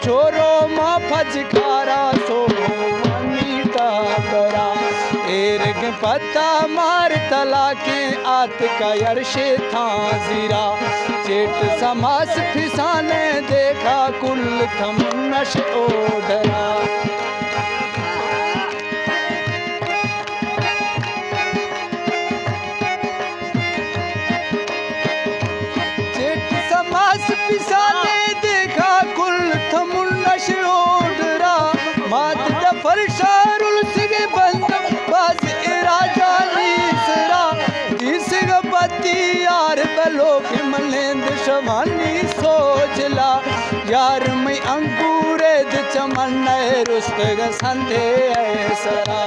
छोरो माँ फजकारा सो मीठा बरा एरग पता मार तला के आत का यर्शे था जीरा चेट समास फिसाने देखा कुल थम नश ओढ़रा पिसाने देखा कुल थमुन्नश ओढ़रा मात डफर शारुल सिगे बंद बाज इराजा नीसरा जिसग पति यार बलो के मलेंद शवानी सोचला यार मैं अंगूरे द चमन रुस्तग संधे ऐसरा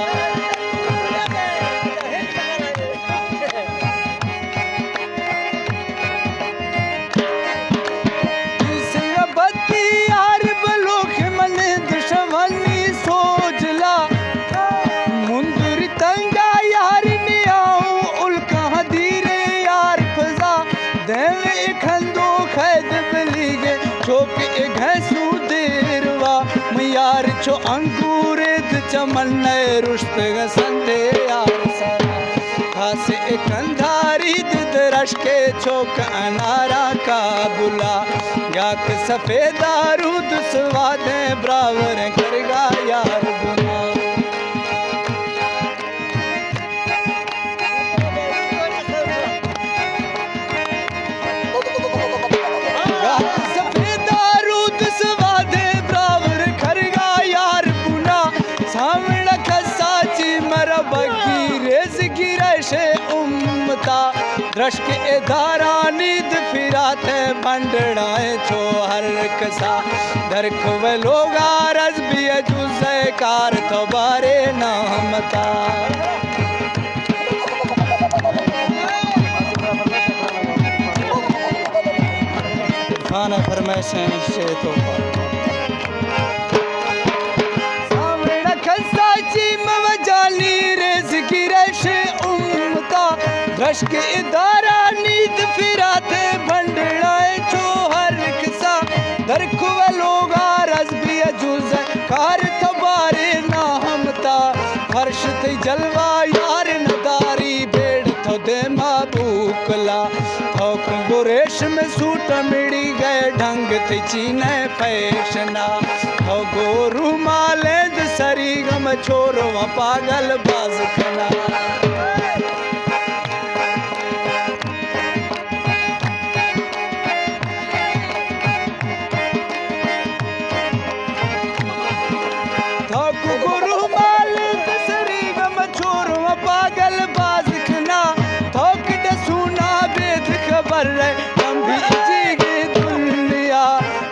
यार छो अंगूरे चमन रुश्त संदे यार सरा खास एक अंधारी दरश के छोक अनारा का बुला याक सफेदा रूद स्वादे ब्रावर करगा यार बुना द्रश के इदारा नींद फिराते बंडड़ाए छो हर कसा दरख वे लोगा रज भी जुज़े कार तो बारे नामता खाना फरमाइशें से तो सामने खसा चीम वजाली रेज़ की रश द्रश के इदारा नींद फिराते भंडड़ाए छो हर किसा दरखुव लोगा रज भी जुज़ कार थबारे ना हमता फर्श ते जलवा यार नदारी बेड़ तो दे माबूकला थोक बुरेश में सूट मिड़ी गए ढंग ते चीने फैशना हो गोरू मालेंद सरी गम छोरो पागल बाज खना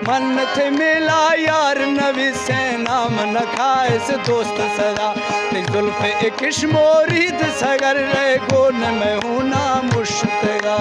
मन थे मिला यार नवी से नाम न खाइस दोस्त सदा जुल्फ एक मोरीद सगर रहे गोन में हूँ ना मुश्तगा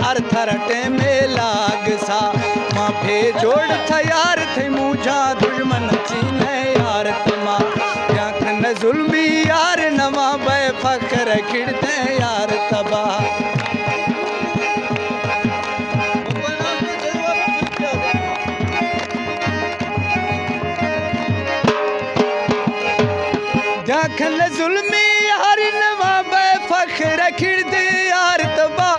अर्थरटे में लाग सा माफे जोड़ था यार थे मुझा दुश्मन चीने यार तमा याकन जुल्मी यार नवा बे फकर खिड़ते यार तबा याकन जुल्मी यार नवा बे फकर खिड़ते यार तबा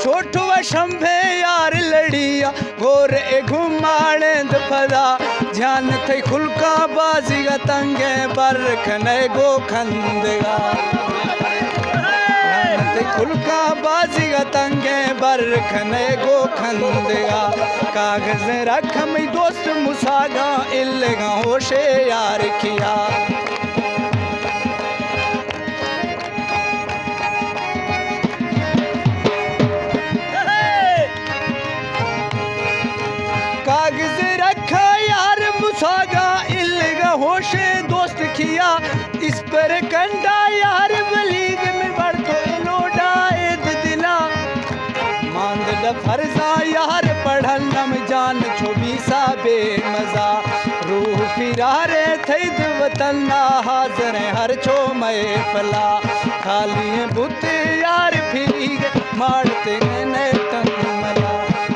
छोटू शंभे यार लड़िया गोर ए घुमाने दफदा ध्यान थे खुलका बाजी गा तंगे बरखने गो खंदगा ध्यान थे खुलका बाजी गा तंगे बरखने गो खंदगा कागज रख में दोस्त मुसागा इल्लेगा होशे यार किया होशे दोस्त किया इस पर कंडा यार बलीग में बढ़ तो फर्जा यार पढ़ल नम जान छोबीसा बेमजा रूह फिरारे थई वतन ना हाजर हर छो मए फला खाली बुत यार फिरी मारते ने तन मला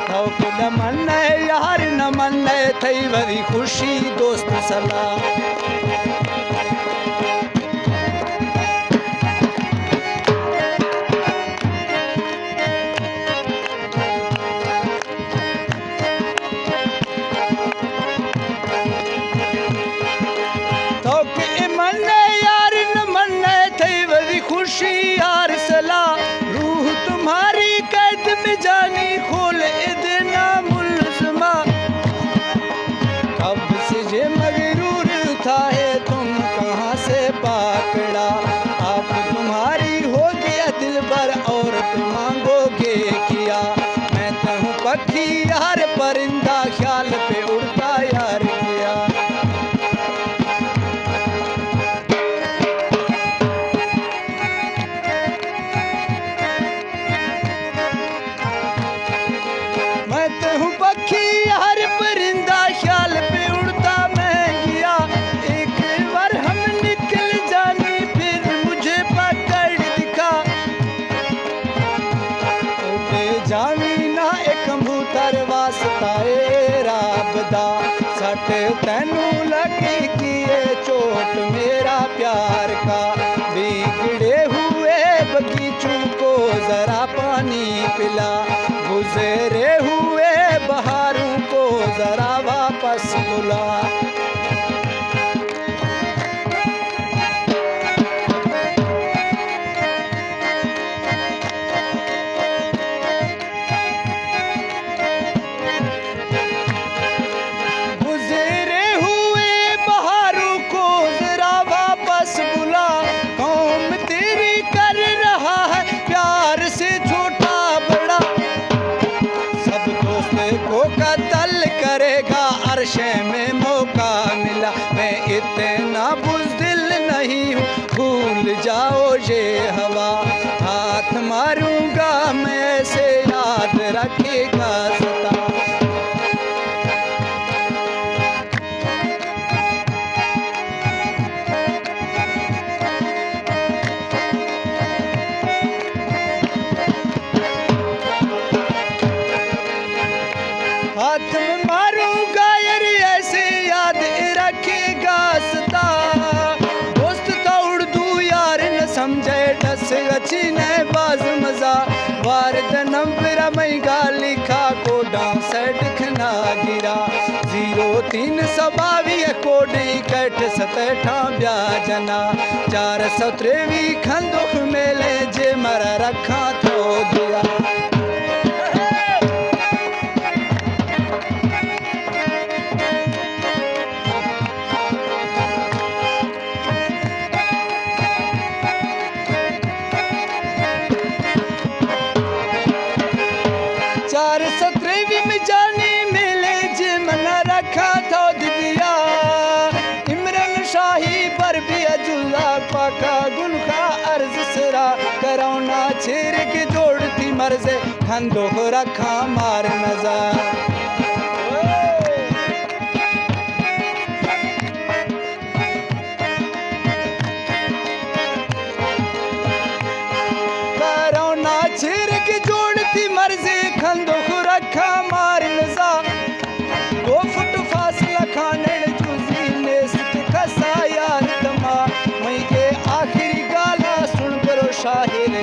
थौक न मन यार न मन थई वरी खुशी दोस्त सलाह जानी खोल इतना मुल्ज़मा कब से जे मगरूर था है तुम कहाँ से पाकड़ा आप तुम्हारी हो गया दिल भर और तुम मांगोगे किया मैं तो हूँ पक्षी यार परिंदा ख्याल पे उड़ता यार किया जामीना एक कबूतर वास्ताए राबदा सट तैनू लगी किए चोट मेरा प्यार का बिगड़े हुए बगीचों को जरा पानी पिला गुजरे हुए बहारों को जरा वापस बुला अर्शे में मौका मिला मैं इतना बुज़दिल नहीं हूँ भूल जाओ ये हवा हाथ मारूंगा मैं ऐसे याद रखेगा सदा हाथ में मारूंगा समझे डस अच्छी ने बाज मजा वार दनम पिरा मई गाली खा कोडा सेट खना गिरा 0322 कोडी कट सतेठा ब्याजना 423 खंदुख मेले जे मरा रखा तो दिया में जाने मिले जे मना रखा था दिया इमरान शाही पर भी अजुल्ला पाका गुल का अर्ज सरा करौना छेर के जोड़ती मर्जे खंदो को रखा मार नजर करौना छेर के जोड़ती मर्जे खंदो को रखा मार नजा 2 फुट फासला खाने जूजी ने सित खसा यार दमा मई के आखिरी गाला सुन करो शाहिर